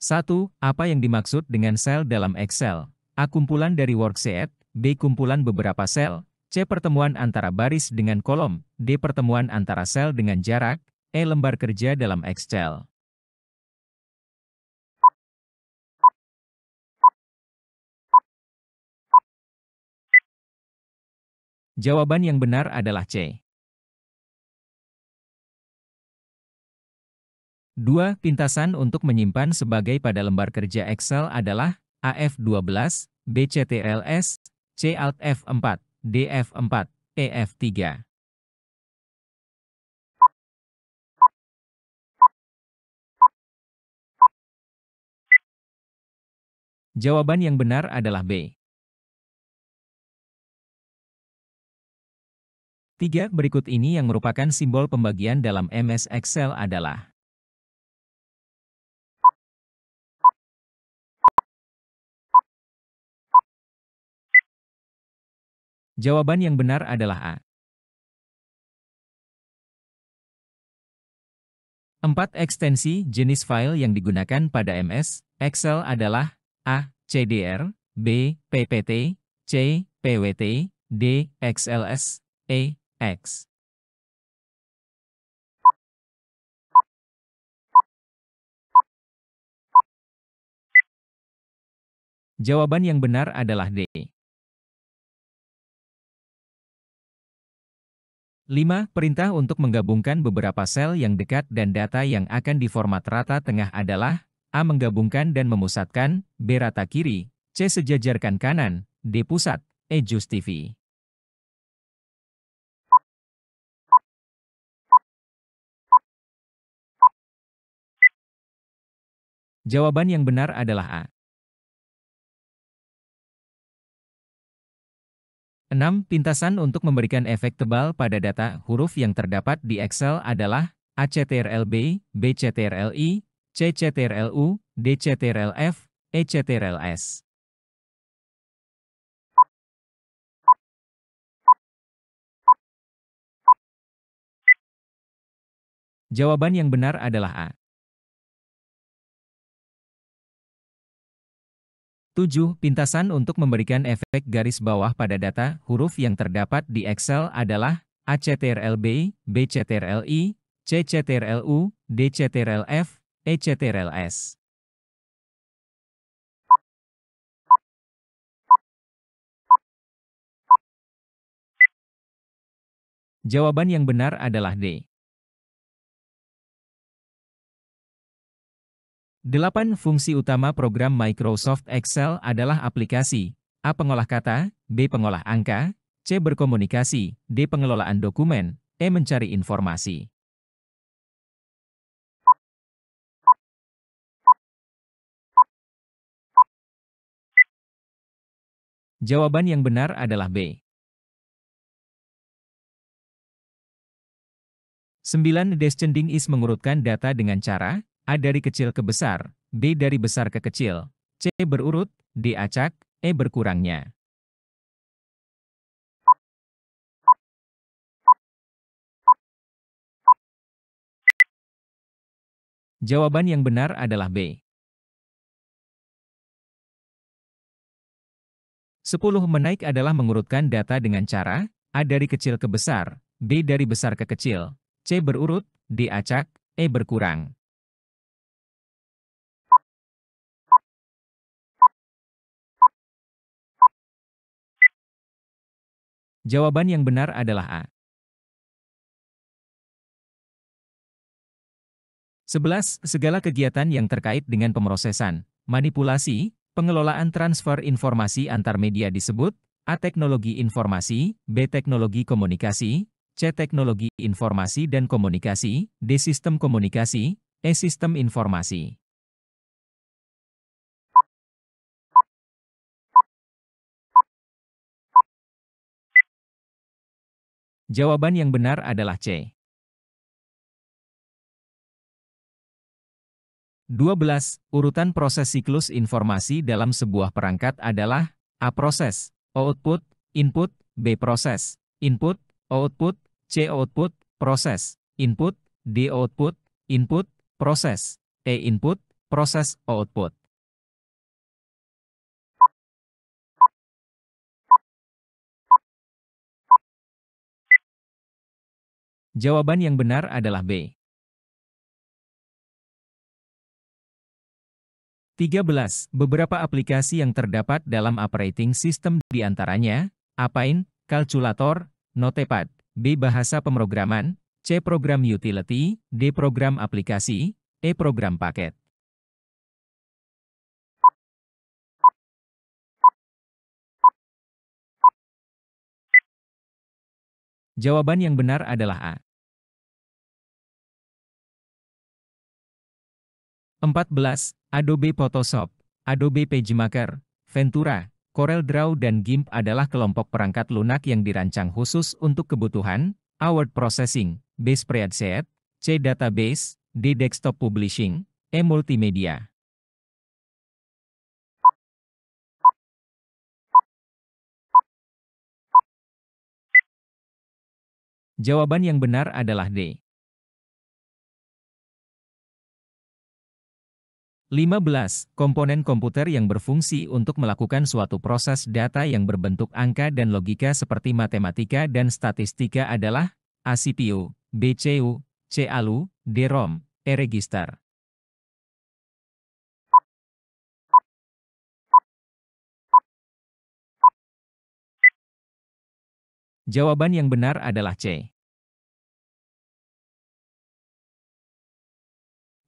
1. Apa yang dimaksud dengan sel dalam Excel? A. Kumpulan dari worksheet. B. Kumpulan beberapa sel. C. Pertemuan antara baris dengan kolom. D. Pertemuan antara sel dengan jarak. E. Lembar kerja dalam Excel. Jawaban yang benar adalah C. 2. Pintasan untuk menyimpan sebagai pada lembar kerja Excel adalah A. F12, B. Ctrls, C. Alt F4, D. F4, E. F3. Jawaban yang benar adalah B. 3. Berikut ini yang merupakan simbol pembagian dalam MS Excel adalah Jawaban yang benar adalah A. 4. Ekstensi jenis file yang digunakan pada MS Excel adalah A. CDR, B. PPT, C. PWT, D. XLS, E. X. Jawaban yang benar adalah D. 5. Perintah untuk menggabungkan beberapa sel yang dekat dan data yang akan diformat rata tengah adalah A. Menggabungkan dan memusatkan, B. Rata kiri, C. Sejajarkan kanan, D. Pusat, E. Justify. Jawaban yang benar adalah A. 6. Pintasan untuk memberikan efek tebal pada data huruf yang terdapat di Excel adalah A. CTRL-B, B. CTRL-I, C. CTRL-U, D. CTRL-F, E. CTRL-S. Jawaban yang benar adalah A. 7. Pintasan untuk memberikan efek garis bawah pada data huruf yang terdapat di Excel adalah A. CTRL-B, B. CTRL-I, C. CTRL-U, D. CTRL-F, E. CTRL-S. Jawaban yang benar adalah D. 8. Fungsi utama program Microsoft Excel adalah aplikasi A. Pengolah kata, B. Pengolah angka, C. Berkomunikasi, D. Pengelolaan dokumen, E. Mencari informasi. Jawaban yang benar adalah B. 9. Descending is mengurutkan data dengan cara A. Dari kecil ke besar, B. Dari besar ke kecil, C. Berurut, D. Acak, E. Berkurangnya. Jawaban yang benar adalah B. 10. Menaik adalah mengurutkan data dengan cara A. Dari kecil ke besar, B. Dari besar ke kecil, C. Berurut, D. Acak, E. Berkurang. Jawaban yang benar adalah A. 11. Segala kegiatan yang terkait dengan pemrosesan, manipulasi, pengelolaan transfer informasi antar media disebut A. Teknologi informasi, B. Teknologi komunikasi, C. Teknologi informasi dan komunikasi, D. Sistem komunikasi, E. Sistem informasi. Jawaban yang benar adalah C. 12. Urutan proses siklus informasi dalam sebuah perangkat adalah A. Proses, output, input, B. Proses, input, output, C. Output, proses, input, D. Output, input, proses, E. Input, proses, output. Jawaban yang benar adalah B. 13. Beberapa aplikasi yang terdapat dalam operating system diantaranya, A. Paint, kalkulator, Notepad, B. Bahasa pemrograman, C. Program utility, D. Program aplikasi, E. Program paket. Jawaban yang benar adalah A. 14. Adobe Photoshop, Adobe PageMaker, Ventura, CorelDRAW dan GIMP adalah kelompok perangkat lunak yang dirancang khusus untuk kebutuhan A. Word processing, B. Spreadsheet, C. Database, D. Desktop publishing, E. Multimedia. Jawaban yang benar adalah D. 15. Komponen komputer yang berfungsi untuk melakukan suatu proses data yang berbentuk angka dan logika seperti matematika dan statistika adalah A. CPU, B. CPU, C. ALU, D. ROM, E. register. Jawaban yang benar adalah C.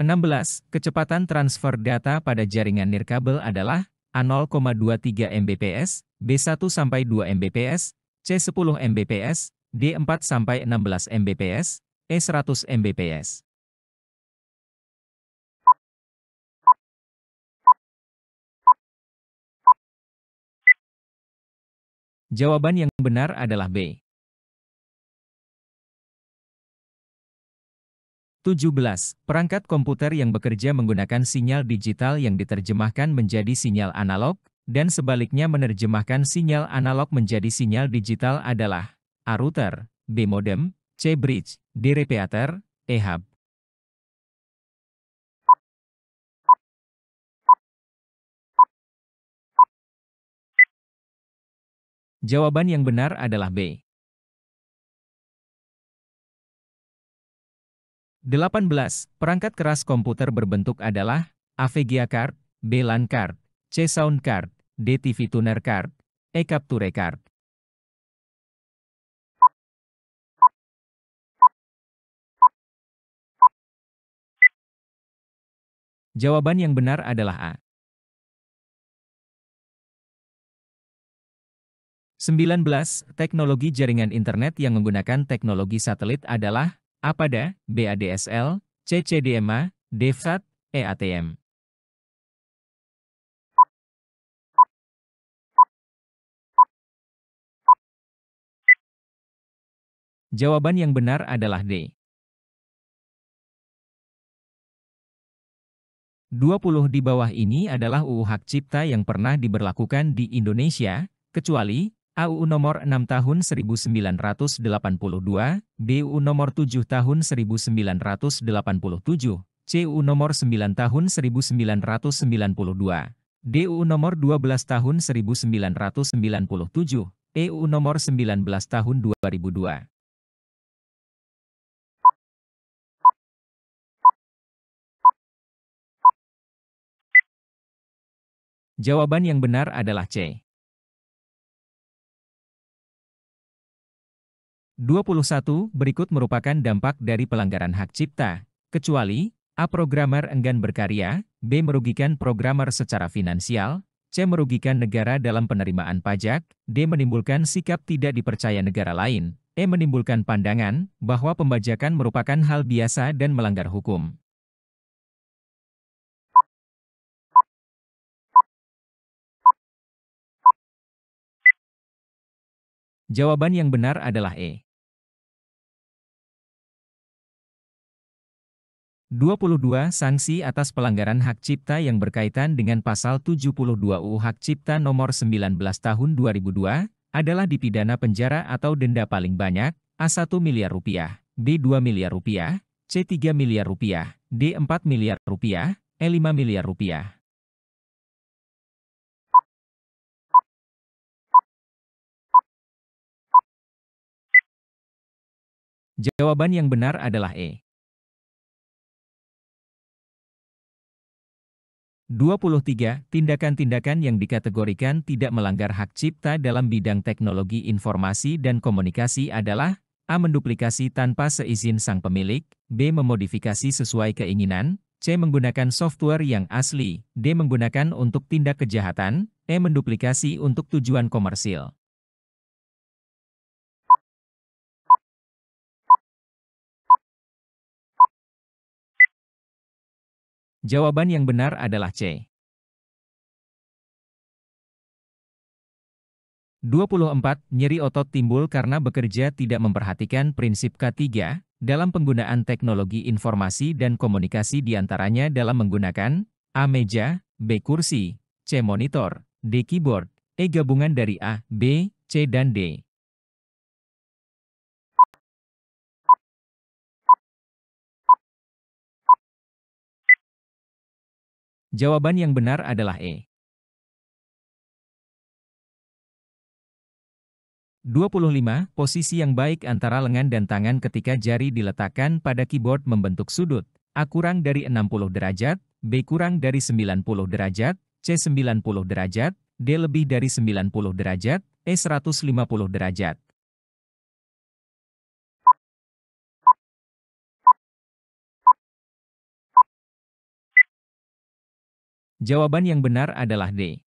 16. Kecepatan transfer data pada jaringan nirkabel adalah A. 0,23 Mbps, B. 1-2 Mbps, C. 10 Mbps, D. 4-16 Mbps, E. 100 Mbps. Jawaban yang benar adalah B. 17. Perangkat komputer yang bekerja menggunakan sinyal digital yang diterjemahkan menjadi sinyal analog, dan sebaliknya menerjemahkan sinyal analog menjadi sinyal digital adalah A. Router, B. Modem, C. Bridge, D. Repeater, E. Hub. Jawaban yang benar adalah B. 18. Perangkat keras komputer berbentuk adalah A. VGA card, B. LAN card, C. Sound card, D. TV tuner card, E. Capture card. Jawaban yang benar adalah A. 19. Teknologi jaringan internet yang menggunakan teknologi satelit adalah A. Pada, B. ADSL, C. CDMA, D. VSAT, E. ATM. Jawaban yang benar adalah D. 20 di bawah ini adalah UU Hak Cipta yang pernah diberlakukan di Indonesia, kecuali A. UU Nomor 6 Tahun 1982, B. UU Nomor 7 Tahun 1987, C. UU Nomor 9 Tahun 1992, D. UU Nomor 12 Tahun 1997, E. UU Nomor 19 Tahun 2002. Jawaban yang benar adalah C. 21. Berikut merupakan dampak dari pelanggaran hak cipta, kecuali A. Programmer enggan berkarya, B. Merugikan programmer secara finansial, C. Merugikan negara dalam penerimaan pajak, D. Menimbulkan sikap tidak dipercaya negara lain, E. Menimbulkan pandangan bahwa pembajakan merupakan hal biasa dan melanggar hukum. Jawaban yang benar adalah E. 22. Sanksi atas pelanggaran hak cipta yang berkaitan dengan Pasal 72 UU Hak Cipta Nomor 19 Tahun 2002 adalah dipidana penjara atau denda paling banyak A. 1 miliar rupiah, B. 2 miliar rupiah, C. 3 miliar rupiah, D. 4 miliar rupiah, 5 miliar rupiah. Jawaban yang benar adalah E. 23. Tindakan-tindakan yang dikategorikan tidak melanggar hak cipta dalam bidang teknologi informasi dan komunikasi adalah A. Menduplikasi tanpa seizin sang pemilik, B. Memodifikasi sesuai keinginan, C. Menggunakan software yang asli, D. Menggunakan untuk tindak kejahatan, E. Menduplikasi untuk tujuan komersil. Jawaban yang benar adalah C. 24. Nyeri otot timbul karena bekerja tidak memperhatikan prinsip K3 dalam penggunaan teknologi informasi dan komunikasi diantaranya dalam menggunakan A. Meja, B. Kursi, C. Monitor, D. Keyboard, E. Gabungan dari A, B, C dan D. Jawaban yang benar adalah E. 25. Posisi yang baik antara lengan dan tangan ketika jari diletakkan pada keyboard membentuk sudut A kurang dari 60 derajat, B kurang dari 90 derajat, C 90 derajat, D lebih dari 90 derajat, E 150 derajat. Jawaban yang benar adalah D.